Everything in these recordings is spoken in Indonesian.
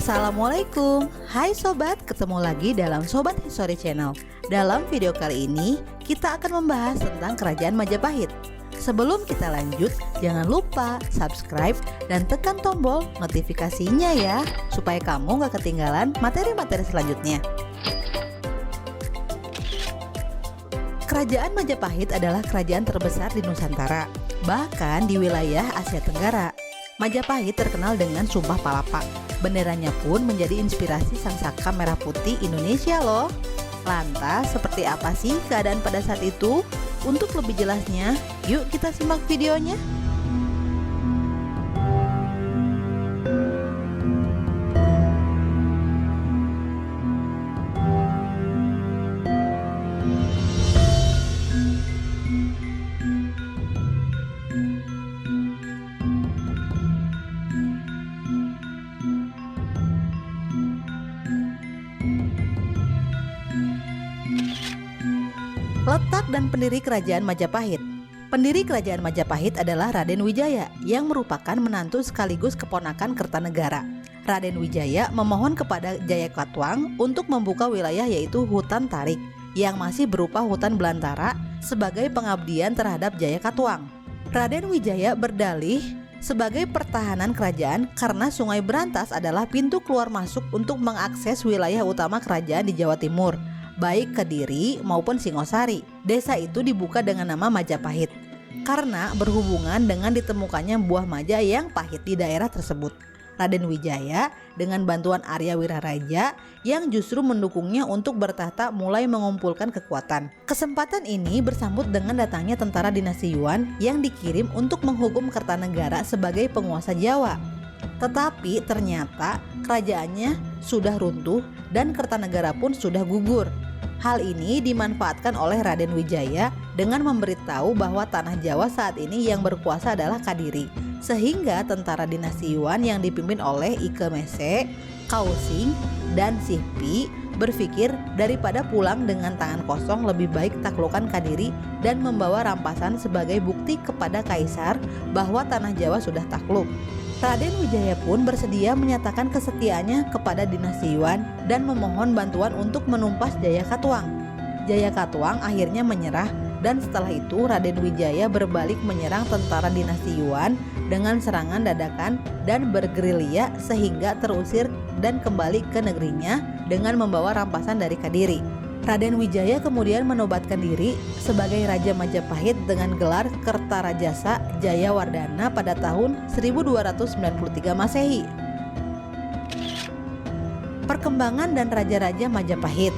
Assalamualaikum, hai sobat, ketemu lagi dalam Sobat History Channel. Dalam video kali ini, kita akan membahas tentang Kerajaan Majapahit. Sebelum kita lanjut, jangan lupa subscribe dan tekan tombol notifikasinya ya, supaya kamu gak ketinggalan materi-materi selanjutnya. Kerajaan Majapahit adalah kerajaan terbesar di Nusantara, bahkan di wilayah Asia Tenggara. Majapahit terkenal dengan Sumpah Palapa. Benderanya pun menjadi inspirasi Sang Saka Merah Putih Indonesia loh. Lantas seperti apa sih keadaan pada saat itu? Untuk lebih jelasnya, yuk kita simak videonya. Letak dan pendiri Kerajaan Majapahit. Pendiri Kerajaan Majapahit adalah Raden Wijaya yang merupakan menantu sekaligus keponakan Kertanegara. Raden Wijaya memohon kepada Jayakatwang untuk membuka wilayah yaitu Hutan Tarik yang masih berupa hutan belantara sebagai pengabdian terhadap Jayakatwang. Raden Wijaya berdalih sebagai pertahanan kerajaan karena Sungai Berantas adalah pintu keluar masuk untuk mengakses wilayah utama kerajaan di Jawa Timur, baik Kediri maupun Singosari. Desa itu dibuka dengan nama Majapahit karena berhubungan dengan ditemukannya buah maja yang pahit di daerah tersebut. Raden Wijaya dengan bantuan Arya Wiraraja yang justru mendukungnya untuk bertahta mulai mengumpulkan kekuatan. Kesempatan ini bersambut dengan datangnya tentara dinasti Yuan yang dikirim untuk menghukum Kertanegara sebagai penguasa Jawa. Tetapi ternyata kerajaannya sudah runtuh dan Kertanegara pun sudah gugur. Hal ini dimanfaatkan oleh Raden Wijaya dengan memberitahu bahwa tanah Jawa saat ini yang berkuasa adalah Kadiri, sehingga tentara dinasti Yuan yang dipimpin oleh Ike Mese, Kausing, dan Sihpi berpikir daripada pulang dengan tangan kosong lebih baik taklukkan Kadiri dan membawa rampasan sebagai bukti kepada kaisar bahwa tanah Jawa sudah takluk. Raden Wijaya pun bersedia menyatakan kesetiaannya kepada dinasti Yuan dan memohon bantuan untuk menumpas Jayakatwang. Jayakatwang akhirnya menyerah dan setelah itu Raden Wijaya berbalik menyerang tentara dinasti Yuan dengan serangan dadakan dan bergerilya sehingga terusir dan kembali ke negerinya dengan membawa rampasan dari Kadiri. Raden Wijaya kemudian menobatkan diri sebagai Raja Majapahit dengan gelar Kertarajasa Jayawardhana pada tahun 1293 Masehi. Perkembangan dan Raja-Raja Majapahit.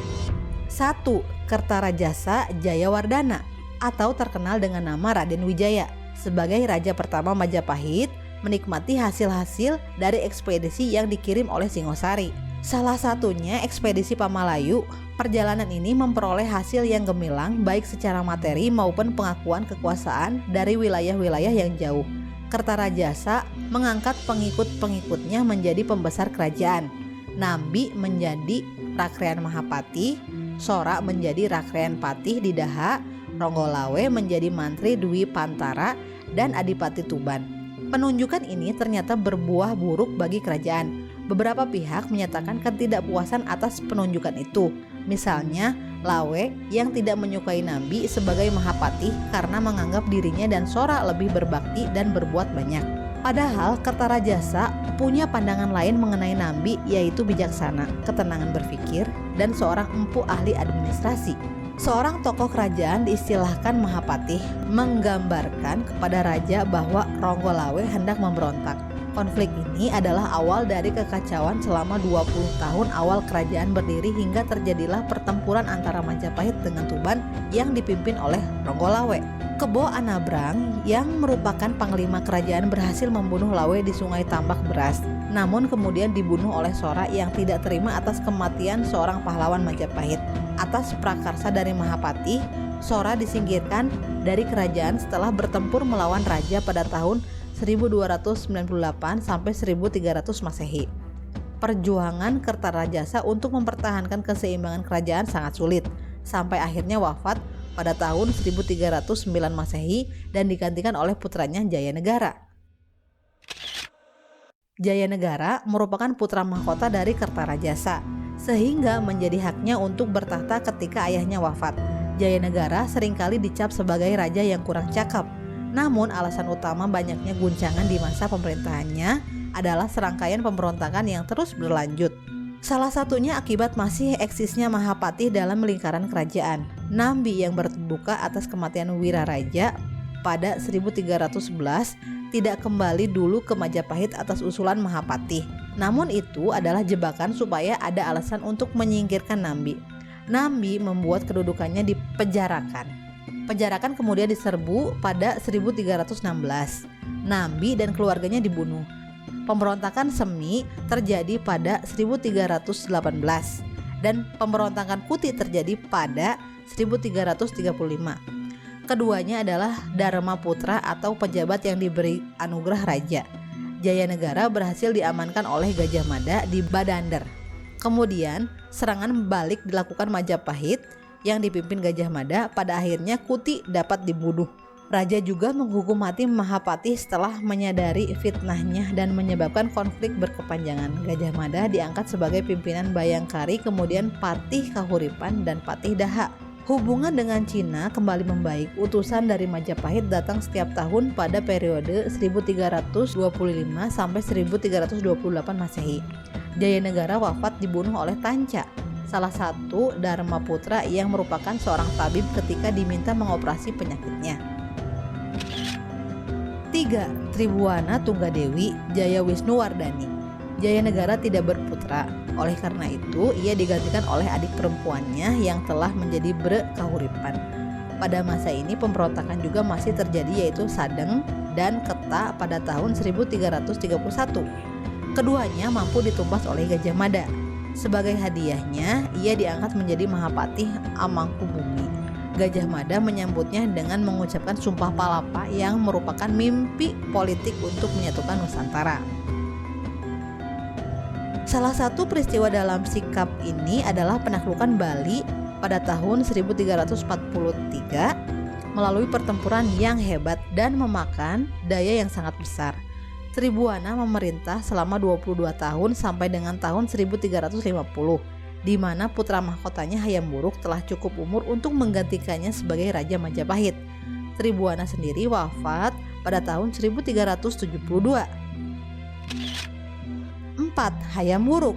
1. Kertarajasa Jayawardhana atau terkenal dengan nama Raden Wijaya sebagai Raja pertama Majapahit menikmati hasil-hasil dari ekspedisi yang dikirim oleh Singosari. Salah satunya ekspedisi Pamalayu. Perjalanan ini memperoleh hasil yang gemilang baik secara materi maupun pengakuan kekuasaan dari wilayah-wilayah yang jauh. Kertarajasa mengangkat pengikut-pengikutnya menjadi pembesar kerajaan. Nambi menjadi Rakrean Mahapati, Sora menjadi Rakrean Patih di Daha, Ronggolawe menjadi Mantri Dwi Pantara, dan Adipati Tuban. Penunjukan ini ternyata berbuah buruk bagi kerajaan. Beberapa pihak menyatakan ketidakpuasan atas penunjukan itu. Misalnya, Lawe yang tidak menyukai Nambi sebagai Mahapati karena menganggap dirinya dan Sora lebih berbakti dan berbuat banyak. Padahal Kertarajasa punya pandangan lain mengenai Nambi, yaitu bijaksana, ketenangan berpikir, dan seorang empu ahli administrasi. Seorang tokoh kerajaan diistilahkan Mahapatih menggambarkan kepada raja bahwa Ronggolawe hendak memberontak. Konflik ini adalah awal dari kekacauan selama 20 tahun awal kerajaan berdiri hingga terjadilah pertempuran antara Majapahit dengan Tuban yang dipimpin oleh Ronggolawe. Kebo Anabrang yang merupakan panglima kerajaan berhasil membunuh Lawe di Sungai Tambak Beras, namun kemudian dibunuh oleh Sora yang tidak terima atas kematian seorang pahlawan Majapahit. Atas prakarsa dari Mahapati, Sora disingkirkan dari kerajaan setelah bertempur melawan raja pada tahun 1298 sampai 1300 Masehi. Perjuangan Kertarajasa untuk mempertahankan keseimbangan kerajaan sangat sulit, sampai akhirnya wafat pada tahun 1309 Masehi dan digantikan oleh putranya Jayanegara. Jayanegara merupakan putra mahkota dari Kertarajasa, sehingga menjadi haknya untuk bertahta ketika ayahnya wafat. Jayanegara seringkali dicap sebagai raja yang kurang cakap. Namun alasan utama banyaknya guncangan di masa pemerintahannya adalah serangkaian pemberontakan yang terus berlanjut. Salah satunya akibat masih eksisnya Mahapatih dalam lingkaran kerajaan. Nambi yang berduka atas kematian Wiraraja pada 1311 tidak kembali dulu ke Majapahit atas usulan Mahapatih. Namun itu adalah jebakan supaya ada alasan untuk menyingkirkan Nambi. Nambi membuat kedudukannya dipenjarakan. Penjarakan kemudian diserbu pada 1316. Nambi dan keluarganya dibunuh. Pemberontakan semi terjadi pada 1318 dan pemberontakan Kuti terjadi pada 1335. Keduanya adalah Dharma Putra atau pejabat yang diberi anugerah raja. Jayanegara berhasil diamankan oleh Gajah Mada di Badander. Kemudian serangan balik dilakukan Majapahit yang dipimpin Gajah Mada. Pada akhirnya Kuti dapat dibunuh. Raja juga menghukum mati Mahapatih setelah menyadari fitnahnya dan menyebabkan konflik berkepanjangan. Gajah Mada diangkat sebagai pimpinan Bayangkari, kemudian Patih Kahuripan dan Patih Daha. Hubungan dengan Cina kembali membaik. Utusan dari Majapahit datang setiap tahun pada periode 1325 sampai 1328 Masehi. Jayanegara wafat dibunuh oleh Tanca, salah satu Dharma Putra yang merupakan seorang tabib ketika diminta mengoperasi penyakitnya. 3. Tribuana Tunggadewi Jayawisnuwardhani. Jayanegara tidak berputra. Oleh karena itu, ia digantikan oleh adik perempuannya yang telah menjadi Bre Kahuripan. Pada masa ini pemberontakan juga masih terjadi, yaitu Sadeng dan Keta pada tahun 1331. Keduanya mampu ditumpas oleh Gajah Mada. Sebagai hadiahnya, ia diangkat menjadi Mahapatih Amangkubumi. Gajah Mada menyambutnya dengan mengucapkan Sumpah Palapa yang merupakan mimpi politik untuk menyatukan Nusantara. Salah satu peristiwa dalam sikap ini adalah penaklukan Bali pada tahun 1343 melalui pertempuran yang hebat dan memakan daya yang sangat besar. Tribuana memerintah selama 22 tahun sampai dengan tahun 1350, di mana putra mahkotanya Hayam Wuruk telah cukup umur untuk menggantikannya sebagai Raja Majapahit. Tribuana sendiri wafat pada tahun 1372. 4. Hayam Wuruk.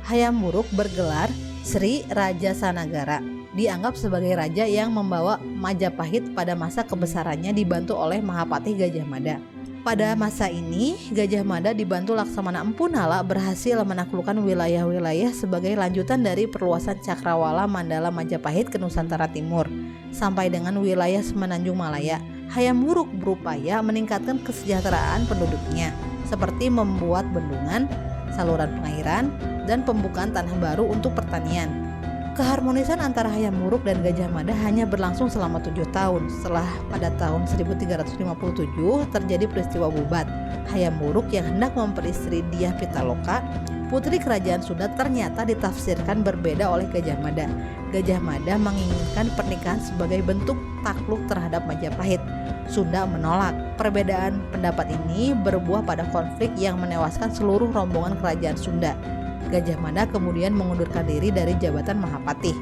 Hayam Wuruk bergelar Sri Raja Sanagara. Dianggap sebagai raja yang membawa Majapahit pada masa kebesarannya dibantu oleh Mahapatih Gajah Mada. Pada masa ini, Gajah Mada dibantu Laksamana Empu Nala berhasil menaklukkan wilayah-wilayah sebagai lanjutan dari perluasan Cakrawala Mandala Majapahit ke Nusantara Timur sampai dengan wilayah Semenanjung Malaya. Hayam Wuruk berupaya meningkatkan kesejahteraan penduduknya, seperti membuat bendungan, saluran pengairan, dan pembukaan tanah baru untuk pertanian. Keharmonisan antara Hayam Wuruk dan Gajah Mada hanya berlangsung selama 7 tahun. Setelah pada tahun 1357 terjadi peristiwa Bubat. Hayam Wuruk yang hendak memperistri Dyah Pitaloka, putri kerajaan Sunda, ternyata ditafsirkan berbeda oleh Gajah Mada. Gajah Mada menginginkan pernikahan sebagai bentuk takluk terhadap Majapahit. Sunda menolak. Perbedaan pendapat ini berbuah pada konflik yang menewaskan seluruh rombongan kerajaan Sunda. Gajah Mada kemudian mengundurkan diri dari jabatan Mahapatih.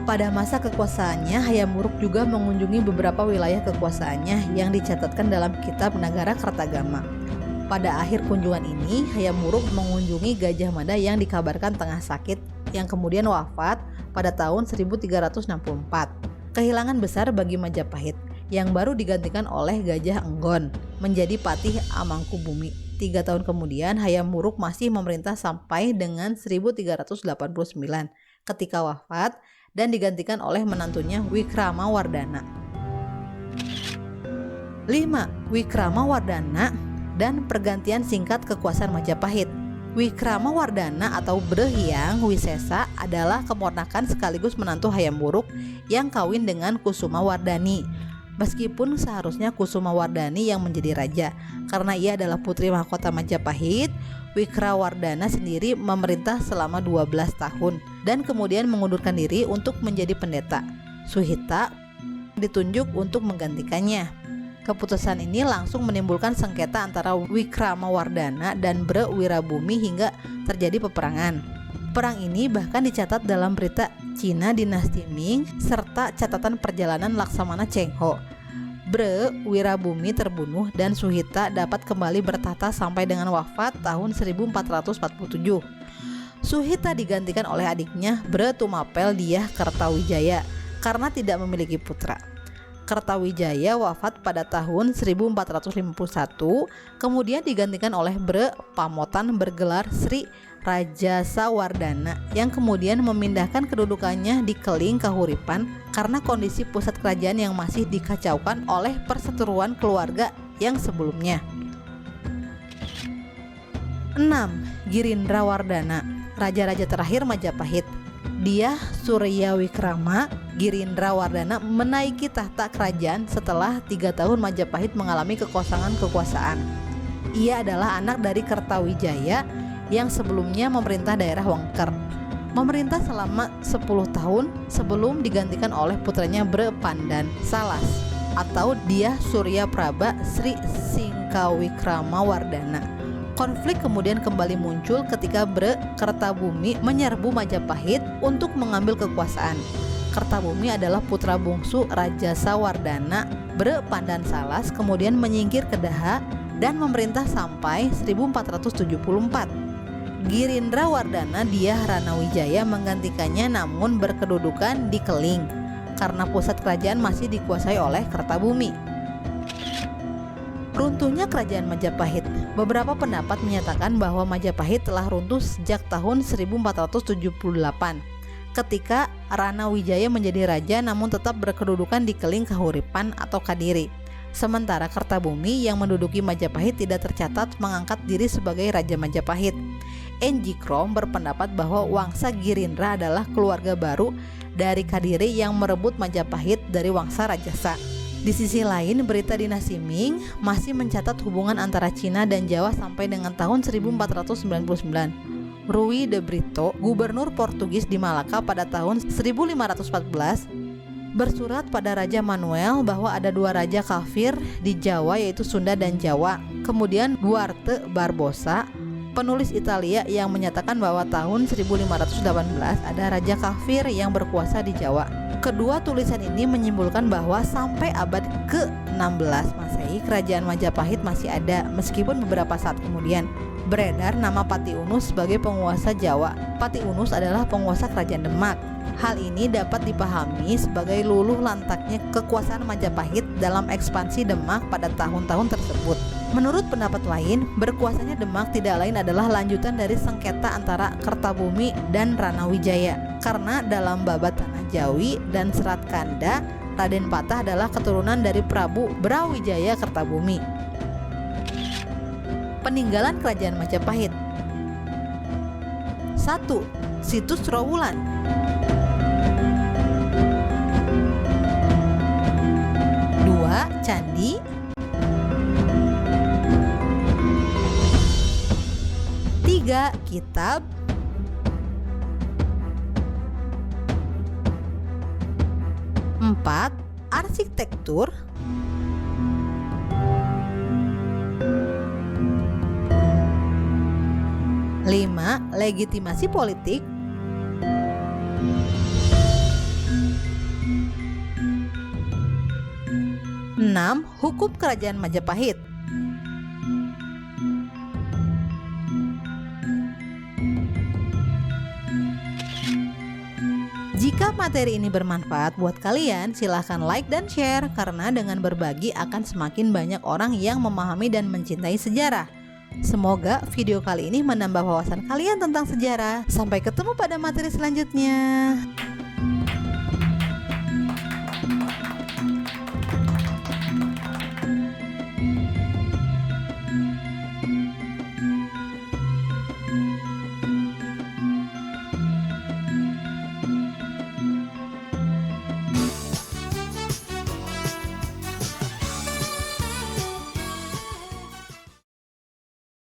Pada masa kekuasaannya, Hayam Wuruk juga mengunjungi beberapa wilayah kekuasaannya yang dicatatkan dalam kitab Nagara Kertagama. Pada akhir kunjungan ini, Hayam Wuruk mengunjungi Gajah Mada yang dikabarkan tengah sakit, yang kemudian wafat pada tahun 1364. Kehilangan besar bagi Majapahit, yang baru digantikan oleh Gajah Enggon menjadi Patih Amangkubumi. 3 tahun kemudian, Hayam Wuruk masih memerintah sampai dengan 1389 ketika wafat dan digantikan oleh menantunya Wikramawardhana. 5. Wikramawardhana dan pergantian singkat kekuasaan Majapahit. Wikramawardhana atau Bre Hyang Wisesa adalah keponakan sekaligus menantu Hayam Wuruk yang kawin dengan Kusumawardhani. Meskipun seharusnya Kusumawardhani yang menjadi raja, karena ia adalah putri mahkota Majapahit, Wikramawardhana sendiri memerintah selama 12 tahun dan kemudian mengundurkan diri untuk menjadi pendeta. Suhita ditunjuk untuk menggantikannya. Keputusan ini langsung menimbulkan sengketa antara Wikramawardhana dan Bre Wirabumi hingga terjadi peperangan. Perang ini bahkan dicatat dalam berita Cina Dinasti Ming serta catatan perjalanan Laksamana Cheng Ho. Bre Wirabumi terbunuh dan Suhita dapat kembali bertahta sampai dengan wafat tahun 1447. Suhita digantikan oleh adiknya Bre Tumapel Dyah Kertawijaya karena tidak memiliki putra. Kertawijaya wafat pada tahun 1451, kemudian digantikan oleh Bre Pamotan bergelar Sri Rajasawardhana yang kemudian memindahkan kedudukannya di Keling Kahuripan karena kondisi pusat kerajaan yang masih dikacaukan oleh perseteruan keluarga yang sebelumnya. 6. Girindrawardhana, raja-raja terakhir Majapahit. Dyah Suryawikrama Girindrawardhana menaiki tahta kerajaan setelah 3 tahun Majapahit mengalami kekosongan kekuasaan. Ia adalah anak dari Kertawijaya yang sebelumnya memerintah daerah Wengker. Memerintah selama 10 tahun sebelum digantikan oleh putranya Bre Pandan Salas atau Dyah Suryaprabha Sri Singkawikramawardhana. Konflik kemudian kembali muncul ketika Bre Kertabumi menyerbu Majapahit untuk mengambil kekuasaan. Kertabumi adalah putra bungsu Rajasawardhana. Bre Pandan Salas kemudian menyingkir ke Daha dan memerintah sampai 1474. Girindrawardhana Dyah Ranawijaya menggantikannya namun berkedudukan di Keling karena pusat kerajaan masih dikuasai oleh Kertabumi. Runtuhnya kerajaan Majapahit. Beberapa pendapat menyatakan bahwa Majapahit telah runtuh sejak tahun 1478 ketika Ranawijaya menjadi raja namun tetap berkedudukan di Keling Kahuripan atau Kadiri. Sementara Kertabumi yang menduduki Majapahit tidak tercatat mengangkat diri sebagai Raja Majapahit. N.G. Krom berpendapat bahwa Wangsa Girindra adalah keluarga baru dari Kadiri yang merebut Majapahit dari Wangsa Rajasa. Di sisi lain, berita dinasti Ming masih mencatat hubungan antara Cina dan Jawa sampai dengan tahun 1499. Rui de Brito, gubernur Portugis di Malaka pada tahun 1514, bersurat pada Raja Manuel bahwa ada 2 raja kafir di Jawa yaitu Sunda dan Jawa. Kemudian Duarte Barbosa, penulis Italia yang menyatakan bahwa tahun 1518 ada raja kafir yang berkuasa di Jawa. Kedua tulisan ini menyimpulkan bahwa sampai abad ke-16 Masehi kerajaan Majapahit masih ada meskipun beberapa saat kemudian beredar nama Pati Unus sebagai penguasa Jawa. Pati Unus adalah penguasa kerajaan Demak. Hal ini dapat dipahami sebagai luluh lantaknya kekuasaan Majapahit dalam ekspansi Demak pada tahun-tahun tersebut. Menurut pendapat lain, berkuasanya Demak tidak lain adalah lanjutan dari sengketa antara Kertabumi dan Ranawijaya. Karena dalam babat Tanah Jawi dan Serat Kanda, Raden Patah adalah keturunan dari Prabu Brawijaya Kertabumi. Peninggalan Kerajaan Majapahit. 1. Situs Trowulan. 2. Candi. 3. Kitab. 4. Arsitektur. 5. Legitimasi politik. 6. Hukum Kerajaan Majapahit. Jika materi ini bermanfaat buat kalian, silahkan like dan share karena dengan berbagi akan semakin banyak orang yang memahami dan mencintai sejarah. Semoga video kali ini menambah wawasan kalian tentang sejarah. Sampai ketemu pada materi selanjutnya.